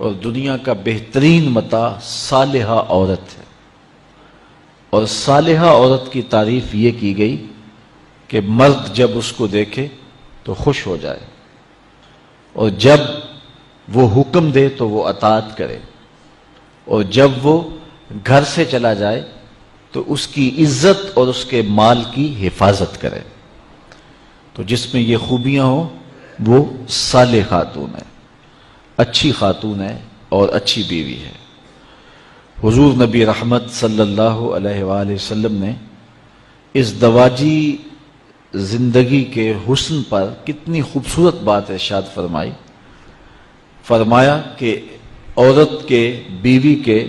اور دنیا کا بہترین متاع صالحہ عورت ہے، اور صالحہ عورت کی تعریف یہ کی گئی کہ مرد جب اس کو دیکھے تو خوش ہو جائے، اور جب وہ حکم دے تو وہ اطاعت کرے، اور جب وہ گھر سے چلا جائے تو اس کی عزت اور اس کے مال کی حفاظت کرے۔ تو جس میں یہ خوبیاں ہوں وہ صالح خاتون ہے، اچھی خاتون ہے اور اچھی بیوی ہے۔ حضور نبی رحمت صلی اللہ علیہ وآلہ وسلم نے اس دواجی زندگی کے حسن پر کتنی خوبصورت بات ارشاد فرمائی۔ فرمایا کہ عورت کے، بیوی کے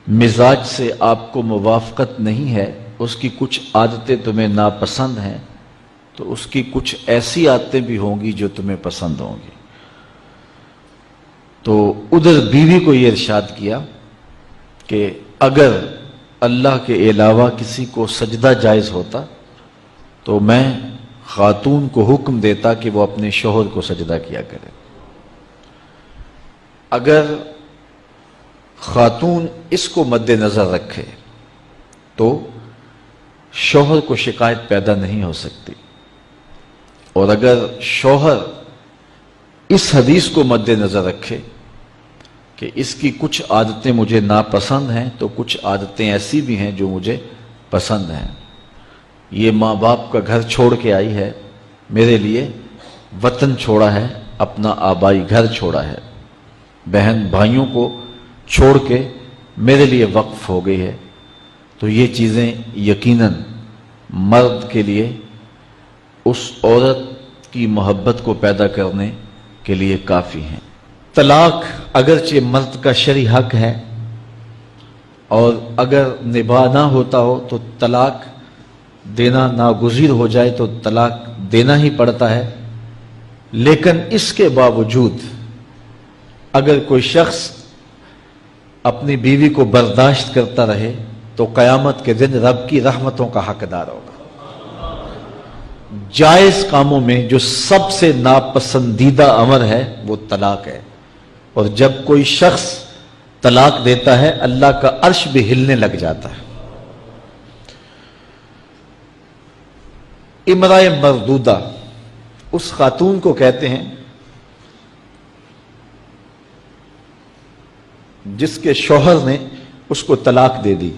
مزاج سے آپ کو موافقت نہیں ہے، اس کی کچھ عادتیں تمہیں ناپسند ہیں، تو اس کی کچھ ایسی عادتیں بھی ہوں گی جو تمہیں پسند ہوں گی۔ تو ادھر بیوی کو یہ ارشاد کیا کہ اگر اللہ کے علاوہ کسی کو سجدہ جائز ہوتا تو میں خاتون کو حکم دیتا کہ وہ اپنے شوہر کو سجدہ کیا کرے۔ اگر خاتون اس کو مد نظر رکھے تو شوہر کو شکایت پیدا نہیں ہو سکتی، اور اگر شوہر اس حدیث کو مد نظر رکھے کہ اس کی کچھ عادتیں مجھے ناپسند ہیں تو کچھ عادتیں ایسی بھی ہیں جو مجھے پسند ہیں، یہ ماں باپ کا گھر چھوڑ کے آئی ہے، میرے لیے وطن چھوڑا ہے، اپنا آبائی گھر چھوڑا ہے، بہن بھائیوں کو چھوڑ کے میرے لیے وقف ہو گئی ہے، تو یہ چیزیں یقیناً مرد کے لیے اس عورت کی محبت کو پیدا کرنے کے لیے کافی ہیں۔ طلاق اگرچہ مرد کا شرعی حق ہے، اور اگر نباہ نہ ہوتا ہو تو طلاق دینا ناگزیر ہو جائے تو طلاق دینا ہی پڑتا ہے، لیکن اس کے باوجود اگر کوئی شخص اپنی بیوی کو برداشت کرتا رہے تو قیامت کے دن رب کی رحمتوں کا حقدار ہوگا۔ جائز کاموں میں جو سب سے ناپسندیدہ امر ہے وہ طلاق ہے، اور جب کوئی شخص طلاق دیتا ہے اللہ کا عرش بھی ہلنے لگ جاتا ہے۔ امرأہ مردودہ اس خاتون کو کہتے ہیں جس کے شوہر نے اس کو طلاق دے دی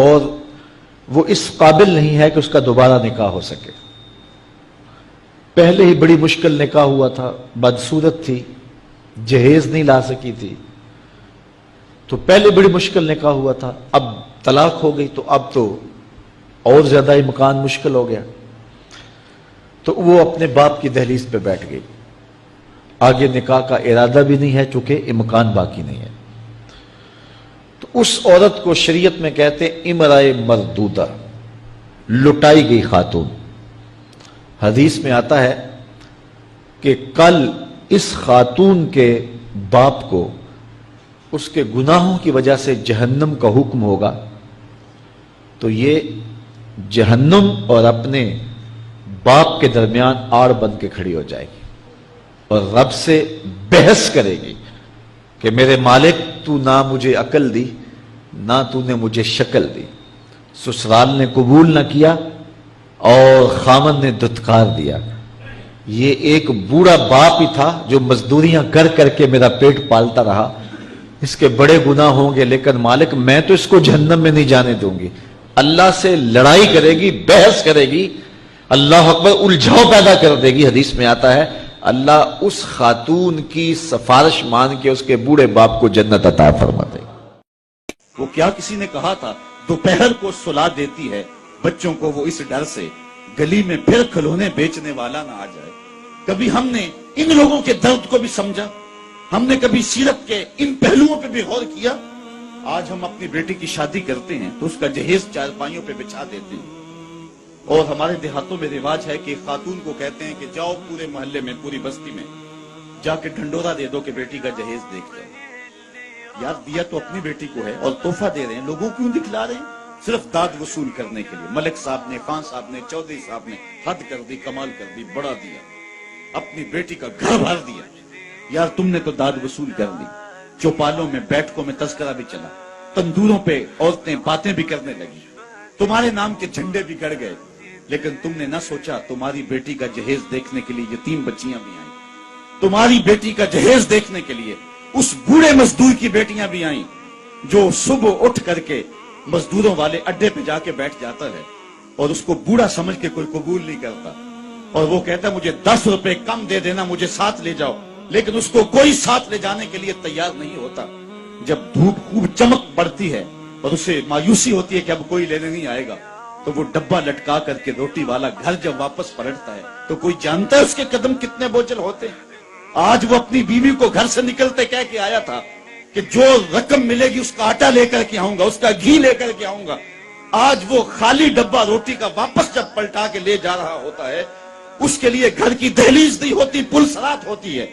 اور وہ اس قابل نہیں ہے کہ اس کا دوبارہ نکاح ہو سکے، پہلے ہی بڑی مشکل نکاح ہوا تھا، بدصورت تھی، جہیز نہیں لا سکی تھی، تو پہلے بڑی مشکل نکاح ہوا تھا، اب طلاق ہو گئی تو اب تو اور زیادہ امکان مشکل ہو گیا، تو وہ اپنے باپ کی دہلیز پہ بیٹھ گئی، آگے نکاح کا ارادہ بھی نہیں ہے چونکہ امکان باقی نہیں ہے۔ تو اس عورت کو شریعت میں کہتے ہیں امرأہ مردودہ، لٹائی گئی خاتون۔ حدیث میں آتا ہے کہ کل اس خاتون کے باپ کو اس کے گناہوں کی وجہ سے جہنم کا حکم ہوگا، تو یہ جہنم اور اپنے باپ کے درمیان آڑ بن کے کھڑی ہو جائے گی اور رب سے بحث کرے گی کہ میرے مالک تو نہ مجھے عقل دی نہ تو نے مجھے شکل دی، سسرال نے قبول نہ کیا اور خامن نے دھتکار دیا، یہ ایک بوڑھا باپ ہی تھا جو مزدوریاں کر کر کے میرا پیٹ پالتا رہا، اس کے بڑے گناہ ہوں گے لیکن مالک میں تو اس کو جہنم میں نہیں جانے دوں گی۔ اللہ سے لڑائی کرے گی، بحث کرے گی، اللہ اکبر، الجھاؤ پیدا کر دے گی۔ حدیث میں آتا ہے اللہ اس خاتون کی سفارش مان کے اس کے بوڑھے باپ کو جنت عطا فرما دے گا۔ وہ کیا کسی نے کہا تھا دوپہر کو سلا دیتی ہے بچوں کو وہ اس ڈر سے گلی میں پھر کھلونے بیچنے والا نہ آ جائے۔ کبھی ہم نے ان لوگوں کے درد کو بھی سمجھا، ہم نے کبھی سیرت کے ان پہلوؤں پہ بھی غور کیا؟ آج ہم اپنی بیٹی کی شادی کرتے ہیں تو اس کا جہیز چارپائیوں پہ بچھا دیتے ہیں، اور ہمارے دیہاتوں میں رواج ہے کہ خاتون کو کہتے ہیں کہ جاؤ پورے محلے میں، پوری بستی میں جا کے ڈھنڈورا دے دو کہ بیٹی کا جہیز دیکھ جاؤ۔ یار دیا تو اپنی بیٹی کو ہے اور تحفہ دے رہے ہیں، لوگوں کیوں دکھلا رہے ہیں؟ صرف داد وصول کرنے کے لیے۔ ملک صاحب نے، خان صاحب نے، چودھری صاحب نے حد کر دی، کمال کر دی، بڑا دیا، اپنی بیٹی کا گھر بھر دیا۔ यार तुमने तो दाद वसूल कर ली, चौपालों में बैठकों में तस्करा भी चला, तंदूरों पे औरतें बातें भी करने लगी, तुम्हारे नाम के झंडे भी गड़ गए, लेकिन तुमने ना सोचा तुम्हारी बेटी का जहेज देखने के लिए यतीम बच्चियां भी आई, तुम्हारी बेटी का जहेज देखने के लिए उस बूढ़े मजदूर की बेटियां भी आई जो सुबह उठ करके मजदूरों वाले अड्डे पे जाके बैठ जाता है और उसको बूढ़ा समझ के कोई कबूल नहीं करता, और वो कहता मुझे 10 रुपए कम दे देना, मुझे साथ ले जाओ, लेकिन उसको कोई साथ ले जाने के लिए तैयार नहीं होता। जब धूप खूब चमक बढ़ती है और उसे मायूसी होती है कि अब कोई लेने नहीं आएगा, तो वो डब्बा लटका करके रोटी वाला घर जब वापस पलटता है तो कोई जानता है उसके कदम कितने बोझल होते हैं। आज वो अपनी बीवी को घर से निकलते कह के आया था कि जो रकम मिलेगी उसका आटा लेकर के आऊंगा, उसका घी लेकर के आऊंगा। आज वो खाली डब्बा रोटी का वापस जब पलटा के ले जा रहा होता है, उसके लिए घर की दहलीज नहीं होती, पुलसरात होती है,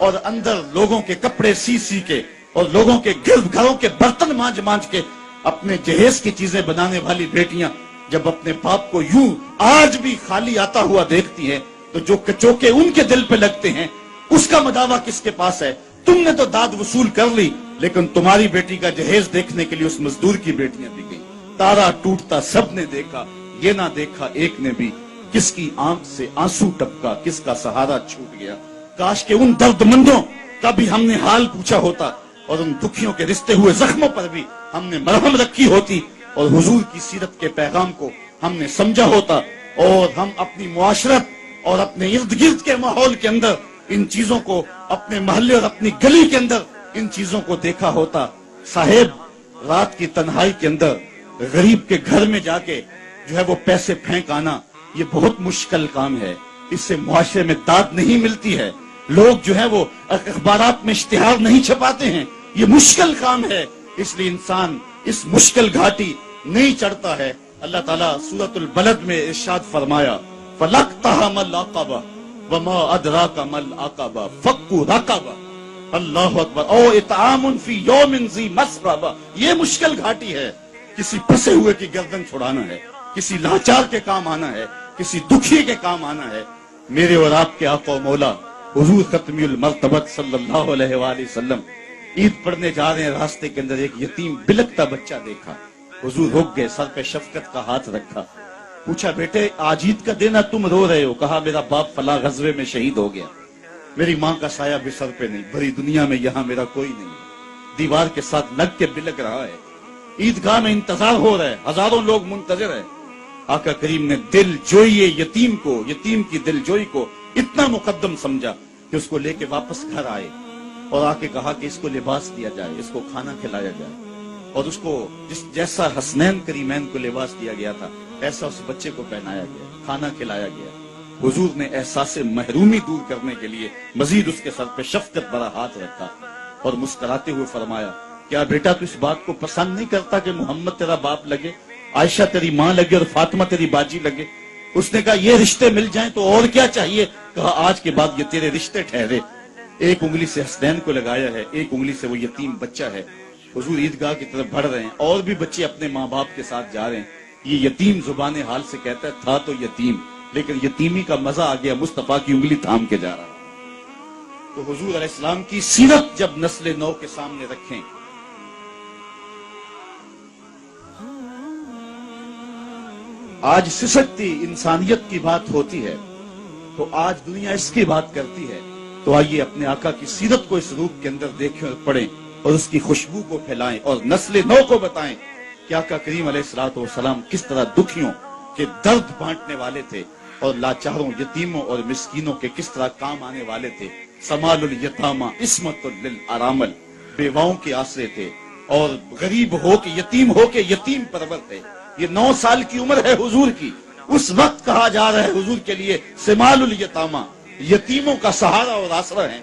और अंदर लोगों के कपड़े सी के और लोगों के घरों के बर्तन मांज के अपने जहेज की चीजें बनाने वाली बेटियां जब अपने बाप को यूं आज भी खाली आता हुआ देखती हैं, तो जो कचोके उनके दिल पे लगते हैं उसका मदावा किसके पास है? तुमने तो दाद वसूल कर ली, लेकिन तुम्हारी बेटी का जहेज देखने के लिए उस मजदूर की बेटियां भी गई। तारा टूटता सबने देखा, ये ना देखा एक ने भी, किसकी आंख से आंसू टपका, किसका सहारा छूट गया। काश के उन दर्दमंदों का भी हमने हाल पूछा होता और उन दुखियों के रिश्ते हुए जख्मों पर भी हमने मरहम रखी होती और हुजूर की सीरत के पैगाम को हमने समझा होता, और हम अपनी मुआशरत और अपने इर्द गिर्द के माहौल के अंदर इन चीजों को, अपने मोहल्ले और अपनी गली के अंदर इन चीजों को देखा होता। साहेब, रात की तन्हाई के अंदर गरीब के घर में जाके जो है वो पैसे फेंक आना, ये बहुत मुश्किल काम है। इससे मुआशरे में दाद नहीं मिलती है। लोग जो है वो अखबारात में इश्तिहार नहीं छपाते हैं, ये मुश्किल काम है। इसलिए इंसान इस मुश्किल घाटी नहीं चढ़ता है। अल्लाह ताला सूरतुल बलद में इरशाद फरमाया, फलक्तहमल अक़बा वमा अदराका मल अक़बा फक्कु रक़बा। अल्लाहु अकबर। ओ इतआमुन फी यौमिन ज़ी मस्ग़बा। ये मुश्किल घाटी है। किसी फंसे हुए की गर्दन छुड़ाना है, किसी लाचार के काम आना है, किसी दुखी के काम आना है। मेरे और आपके आका मौला हुजूर खत्मुल मर्तबत सल्लल्लाहु अलैहि वसल्लम ईद पढ़ने जा रहे हैं, रास्ते के अंदर एक यतीम बिलखता बच्चा देखा। हुजूर रुक गए, सर पे शफकत का हाथ रखा, पूछा बेटे आज ईद का दिन है, तुम रो रहे हो? कहा मेरा बाप फला गजवे में शहीद हो गया, मेरी माँ का साया भी सर पे नहीं, भरी दुनिया में यहाँ मेरा कोई नहीं। दीवार के साथ लग के बिलक रहा है। ईदगाह में इंतजार हो रहा है, हजारों लोग मुंतजर है। आका करीम ने दिल जोई यतीम को, यतीम की दिल जोई को इतना मुकद्दम समझा कि उसको लेके वापस घर आए और आके कहा कि इसको लिबास दिया जाए, इसको खाना खिलाया जाए, और उसको जैसा हसनैन करीमैन को लिबास दिया गया था ऐसा उस बच्चे को पहनाया गया, खाना खिलाया गया। हुजूर ने एहसासे महरूमी दूर करने के लिए मजीद उसके सर पे शफकत भरा हाथ रखा और मुस्कुराते हुए फरमाया, क्या बेटा तू इस बात को पसंद नहीं करता कि मोहम्मद तेरा बाप लगे, आयशा तेरी माँ लगे और फातिमा तेरी बाजी लगे? उसने कहा ये रिश्ते मिल जाएं तो और क्या चाहिए? कहा आज के बाद ये तेरे रिश्ते ठहरे। एक उंगली से हसनैन को लगाया है, एक उंगली से वो यतीम बच्चा है। हुजूर ईदगाह की तरफ बढ़ रहे हैं और भी बच्चे अपने माँ बाप के साथ जा रहे हैं। ये यतीम जुबान हाल से कहता है था तो यतीम, लेकिन यतीमी का मजा आ गया, मुस्तफा की उंगली थाम के जा रहा। तो हुजूर अलैहिस्सलाम की सीरत जब नस्ल नौ के सामने रखें, आज सिसकती इंसानियत की बात होती है तो आज दुनिया इसकी बात करती है। तो आइए अपने आका की सीरत को इस रूप के अंदर देखें और पढ़ें और उसकी खुशबू को फैलाएं और नस्ल नौ को बताएं कि आका करीम अलैहिस्सलातु वस्सलाम किस तरह दुखियों के दर्द बांटने वाले थे और लाचारों, यतीमों और मिस्कीनों के किस तरह काम आने वाले थे। समालुल यतामा इस्मतुल लिल अरामल, बेवाओं के आसरे थे और गरीब हो के यतीम यतीम परवर थे। ये 9 साल की उम्र है हुजूर की, उस वक्त कहा जा रहा है हुजूर के लिए सिमालुल यतामा, यतीमों का सहारा और आसरा है।